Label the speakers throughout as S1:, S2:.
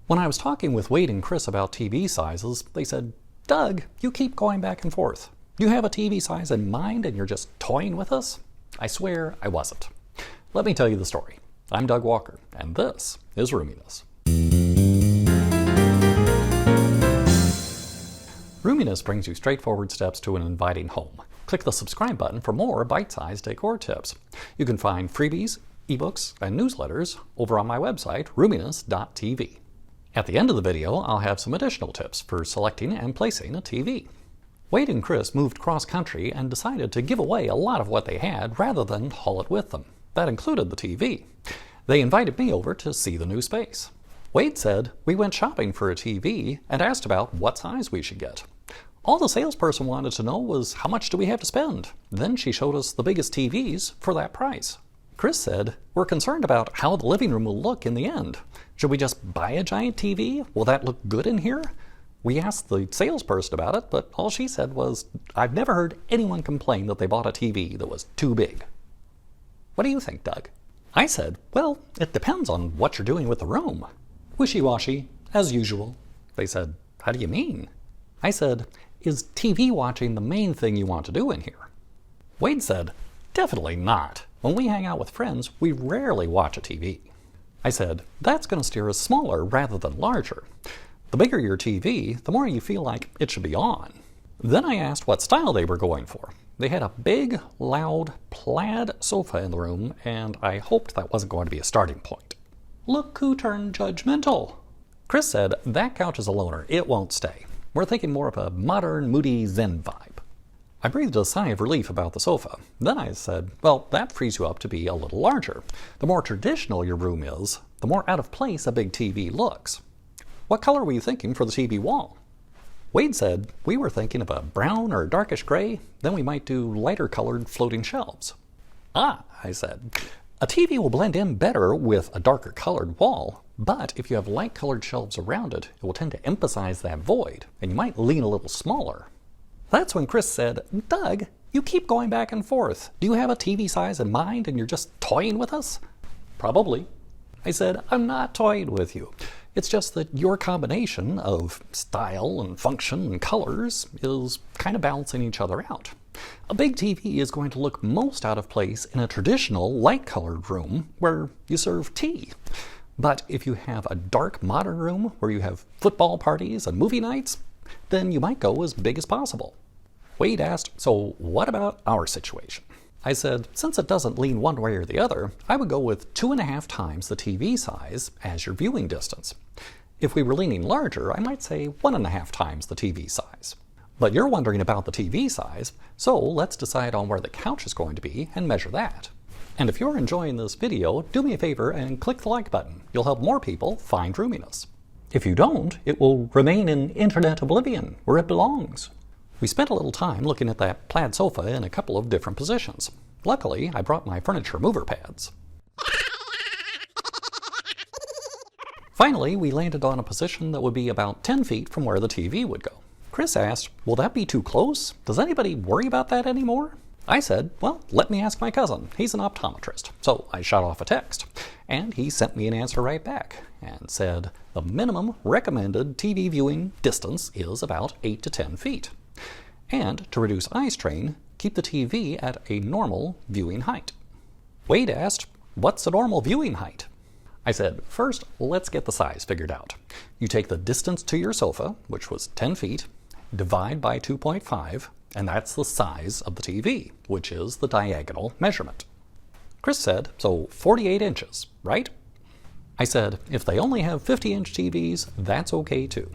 S1: When I was talking with Wade and Chris about TV sizes, they said, "Doug, you keep going back and forth. You have a TV size in mind and you're just toying with us?" I swear I wasn't. Let me tell you the story. I'm Doug Walker, and this is Roominess. Roominess brings you straightforward steps to an inviting home. Click the subscribe button for more bite-sized decor tips. You can find freebies, ebooks, and newsletters over on my website, Roominess.tv. At the end of the video, I'll have some additional tips for selecting and placing a TV. Wade and Chris moved cross-country and decided to give away a lot of what they had rather than haul it with them. That included the TV. They invited me over to see the new space. Wade said we went shopping for a TV and asked about what size we should get. All the salesperson wanted to know was how much do we have to spend. Then she showed us the biggest TVs for that price. Chris said, "We're concerned about how the living room will look in the end. Should we just buy a giant TV? Will that look good in here?" We asked the salesperson about it, but all she said was, "I've never heard anyone complain that they bought a TV that was too big." What do you think, Doug? I said, "Well, it depends on what you're doing with the room." Wishy-washy, as usual. They said, "How do you mean?" I said, "Is TV watching the main thing you want to do in here?" Wade said, "Definitely not. When we hang out with friends, we rarely watch a TV." I said, "That's going to steer us smaller rather than larger. The bigger your TV, the more you feel like it should be on." Then I asked what style they were going for. They had a big, loud, plaid sofa in the room, and I hoped that wasn't going to be a starting point. Look who turned judgmental. Chris said, "That couch is a loner. It won't stay. We're thinking more of a modern, moody Zen vibe." I breathed a sigh of relief about the sofa. Then I said, "Well, that frees you up to be a little larger. The more traditional your room is, the more out of place a big TV looks. What color were you thinking for the TV wall?" Wade said, "We were thinking of a brown or darkish gray, then we might do lighter colored floating shelves." "Ah," I said, "a TV will blend in better with a darker colored wall, but if you have light colored shelves around it, it will tend to emphasize that void, and you might lean a little smaller." That's when Chris said, "Doug, you keep going back and forth. Do you have a TV size in mind and you're just toying with us?" "Probably." I said, "I'm not toying with you. It's just that your combination of style and function and colors is kind of balancing each other out. A big TV is going to look most out of place in a traditional light-colored room where you serve tea. But if you have a dark modern room where you have football parties and movie nights, then you might go as big as possible." Wade asked, "So what about our situation?" I said, "Since it doesn't lean one way or the other, I would go with 2.5 times the TV size as your viewing distance. If we were leaning larger, I might say 1.5 times the TV size. But you're wondering about the TV size, so let's decide on where the couch is going to be and measure that. And if you're enjoying this video, do me a favor and click the like button. You'll help more people find Roominess. If you don't, it will remain in internet oblivion, where it belongs." We spent a little time looking at that plaid sofa in a couple of different positions. Luckily, I brought my furniture mover pads. Finally, we landed on a position that would be about 10 feet from where the TV would go. Chris asked, "Will that be too close? Does anybody worry about that anymore?" I said, "Well, let me ask my cousin. He's an optometrist." So I shot off a text, and he sent me an answer right back and said, "The minimum recommended TV viewing distance is about 8 to 10 feet. And to reduce eye strain, keep the TV at a normal viewing height." Wade asked, "What's a normal viewing height?" I said, "First, let's get the size figured out. You take the distance to your sofa, which was 10 feet, divide by 2.5, and that's the size of the TV, which is the diagonal measurement." Chris said, "So 48 inches, right?" I said, "If they only have 50-inch TVs, that's okay too."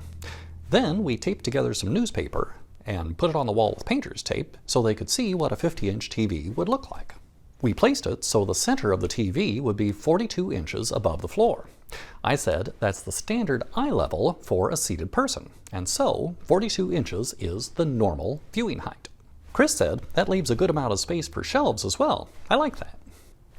S1: Then we taped together some newspaper and put it on the wall with painter's tape so they could see what a 50-inch TV would look like. We placed it so the center of the TV would be 42 inches above the floor. I said that's the standard eye level for a seated person, and so 42 inches is the normal viewing height. Chris said that leaves a good amount of space for shelves as well. I like that.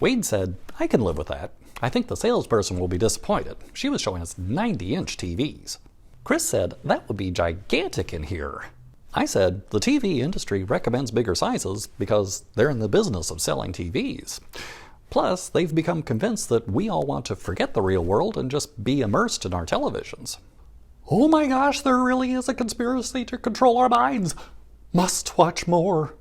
S1: Wade said, "I can live with that. I think the salesperson will be disappointed. She was showing us 90-inch TVs. Chris said that would be gigantic in here. I said, "The TV industry recommends bigger sizes because they're in the business of selling TVs. Plus, they've become convinced that we all want to forget the real world and just be immersed in our televisions. Oh my gosh, there really is a conspiracy to control our minds. Must watch more.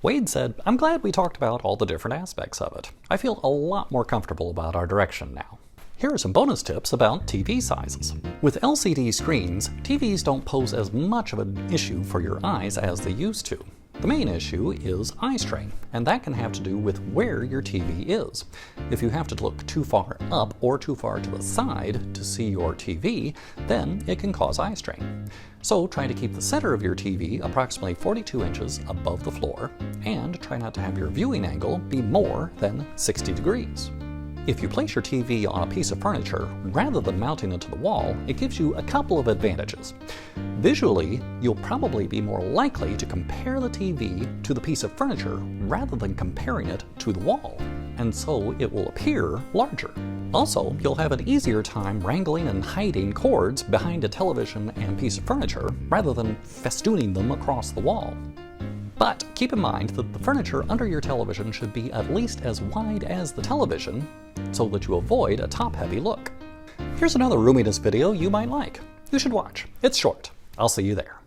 S1: Wade said, I'm glad we talked about all the different aspects of it. I feel a lot more comfortable about our direction now. Here are some bonus tips about TV sizes. With LCD screens, TVs don't pose as much of an issue for your eyes as they used to. The main issue is eye strain, and that can have to do with where your TV is. If you have to look too far up or too far to the side to see your TV, then it can cause eye strain. So try to keep the center of your TV approximately 42 inches above the floor, and try not to have your viewing angle be more than 60 degrees. If you place your TV on a piece of furniture rather than mounting it to the wall, it gives you a couple of advantages. Visually, you'll probably be more likely to compare the TV to the piece of furniture rather than comparing it to the wall, and so it will appear larger. Also, you'll have an easier time wrangling and hiding cords behind a television and piece of furniture rather than festooning them across the wall. But keep in mind that the furniture under your television should be at least as wide as the television so that you avoid a top-heavy look. Here's another Roominess video you might like. You should watch. It's short. I'll see you there.